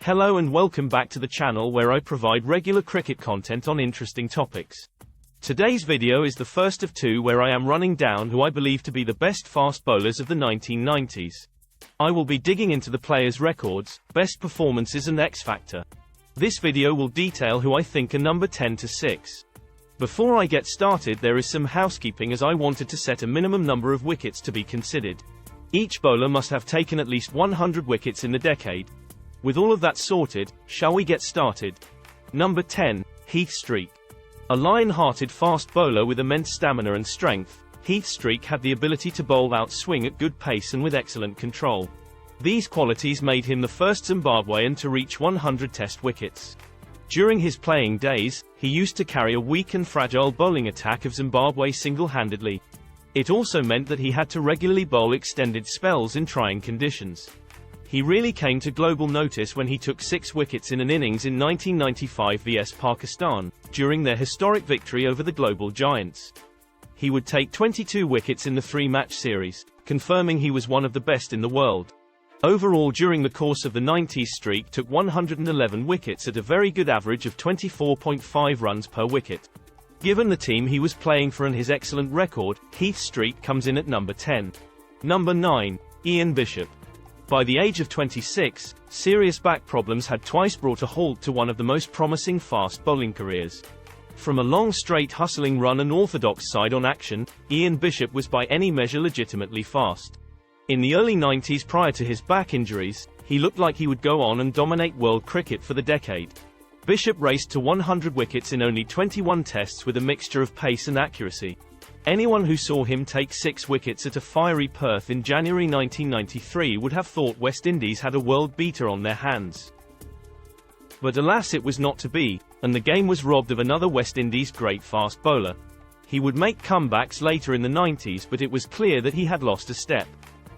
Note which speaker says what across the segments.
Speaker 1: Hello and welcome back to the channel where I provide regular cricket content on interesting topics. Today's video is the first of two where I am running down who I believe to be the best fast bowlers of the 1990s. I will be digging into the players' records, best performances and X Factor. This video will detail who I think are number 10 to 6. Before I get started, there is some housekeeping as I wanted to set a minimum number of wickets to be considered. Each bowler must have taken at least 100 wickets in the decade. With all of that sorted, shall we get started? Number 10, Heath Streak. A lion-hearted fast bowler with immense stamina and strength, Heath Streak had the ability to bowl out swing at good pace and with excellent control. These qualities made him the first Zimbabwean to reach 100 Test wickets. During his playing days, he used to carry a weak and fragile bowling attack of Zimbabwe single-handedly. It also meant that he had to regularly bowl extended spells in trying conditions. He really came to global notice when he took 6 wickets in an innings in 1995 vs Pakistan, during their historic victory over the global giants. He would take 22 wickets in the 3-match series, confirming he was one of the best in the world. Overall, during the course of the 90s, Streak took 111 wickets at a very good average of 24.5 runs per wicket. Given the team he was playing for and his excellent record, Heath Streak comes in at number 10. Number 9, Ian Bishop. By the age of 26, serious back problems had twice brought a halt to one of the most promising fast bowling careers. From a long straight hustling run and orthodox side-on action, Ian Bishop was by any measure legitimately fast. In the early 90s, prior to his back injuries, he looked like he would go on and dominate world cricket for the decade. Bishop raced to 100 wickets in only 21 tests with a mixture of pace and accuracy. Anyone who saw him take 6 wickets at a fiery Perth in January 1993 would have thought West Indies had a world beater on their hands. But alas, it was not to be, and the game was robbed of another West Indies great fast bowler. He would make comebacks later in the 90s, but it was clear that he had lost a step.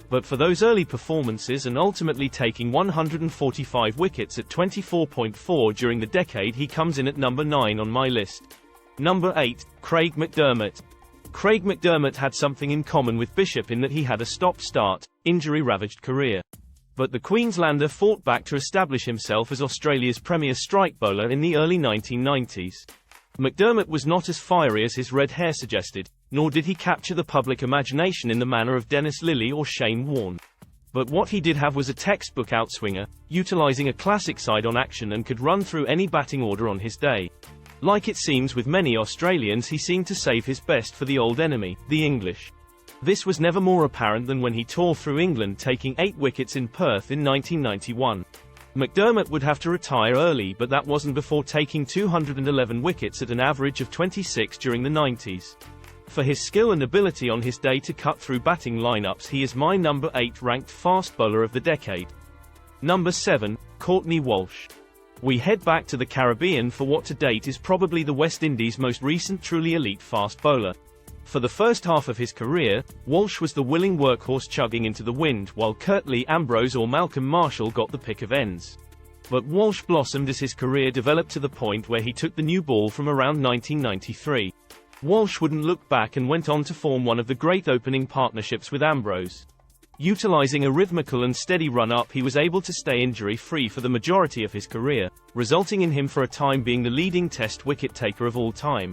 Speaker 1: But for those early performances and ultimately taking 145 wickets at 24.4 during the decade, he comes in at number 9 on my list. Number 8, Craig McDermott. Craig McDermott had something in common with Bishop in that he had a stop-start, injury-ravaged career. But the Queenslander fought back to establish himself as Australia's premier strike bowler in the early 1990s. McDermott was not as fiery as his red hair suggested, nor did he capture the public imagination in the manner of Dennis Lillee or Shane Warne. But what he did have was a textbook outswinger, utilising a classic side-on action, and could run through any batting order on his day. Like it seems with many Australians, he seemed to save his best for the old enemy, the English. This was never more apparent than when he tore through England, taking 8 wickets in Perth in 1991. McDermott would have to retire early, but that wasn't before taking 211 wickets at an average of 26 during the 90s. For his skill and ability on his day to cut through batting lineups, he is my number 8 ranked fast bowler of the decade. Number 7, Courtney Walsh. We head back to the Caribbean for what to date is probably the West Indies' most recent truly elite fast bowler. For the first half of his career, Walsh was the willing workhorse chugging into the wind, while Curtly Ambrose or Malcolm Marshall got the pick of ends. But Walsh blossomed as his career developed to the point where he took the new ball from around 1993. Walsh wouldn't look back and went on to form one of the great opening partnerships with Ambrose. Utilizing a rhythmical and steady run-up, he was able to stay injury-free for the majority of his career, resulting in him for a time being the leading Test wicket-taker of all time.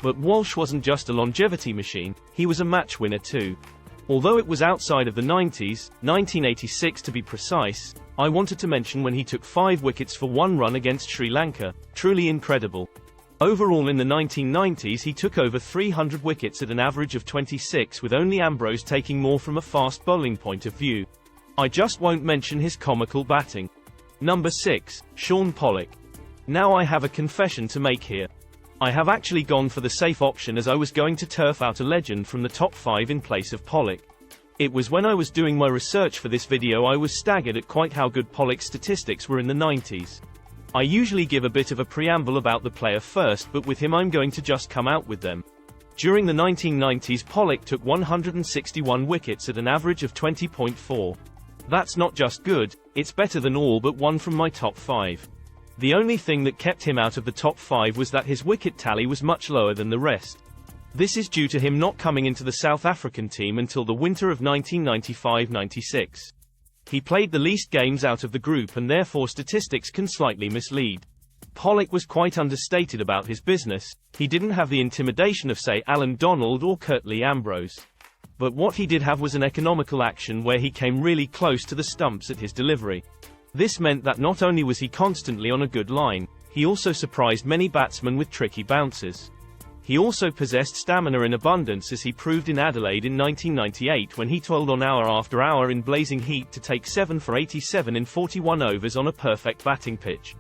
Speaker 1: But Walsh wasn't just a longevity machine, he was a match winner too. Although it was outside of the 90s, 1986 to be precise, I wanted to mention when he took 5 wickets for 1 run against Sri Lanka, truly incredible. Overall in the 1990s he took over 300 wickets at an average of 26, with only Ambrose taking more from a fast bowling point of view. I just won't mention his comical batting. Number 6, Shaun Pollock. Now I have a confession to make here. I have actually gone for the safe option, as I was going to turf out a legend from the top 5 in place of Pollock. It was when I was doing my research for this video I was staggered at quite how good Pollock's statistics were in the 90s. I usually give a bit of a preamble about the player first, but with him I'm going to just come out with them. During the 1990s, Pollock took 161 wickets at an average of 20.4. That's not just good, it's better than all but one from my top 5. The only thing that kept him out of the top 5 was that his wicket tally was much lower than the rest. This is due to him not coming into the South African team until the winter of 1995-96. He played the least games out of the group and therefore statistics can slightly mislead. Pollock was quite understated about his business. He didn't have the intimidation of, say, Alan Donald or Curtly Ambrose. But what he did have was an economical action where he came really close to the stumps at his delivery. This meant that not only was he constantly on a good line, he also surprised many batsmen with tricky bounces. He also possessed stamina in abundance, as he proved in Adelaide in 1998 when he toiled on hour after hour in blazing heat to take 7 for 87 in 41 overs on a perfect batting pitch.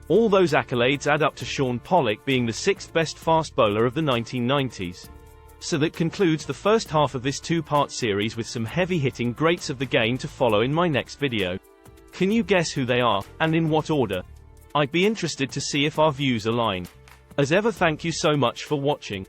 Speaker 1: All those accolades add up to Shaun Pollock being the 6th best fast bowler of the 1990s. So that concludes the first half of this two-part series, with some heavy-hitting greats of the game to follow in my next video. Can you guess who they are, and in what order? I'd be interested to see if our views align. As ever, thank you so much for watching.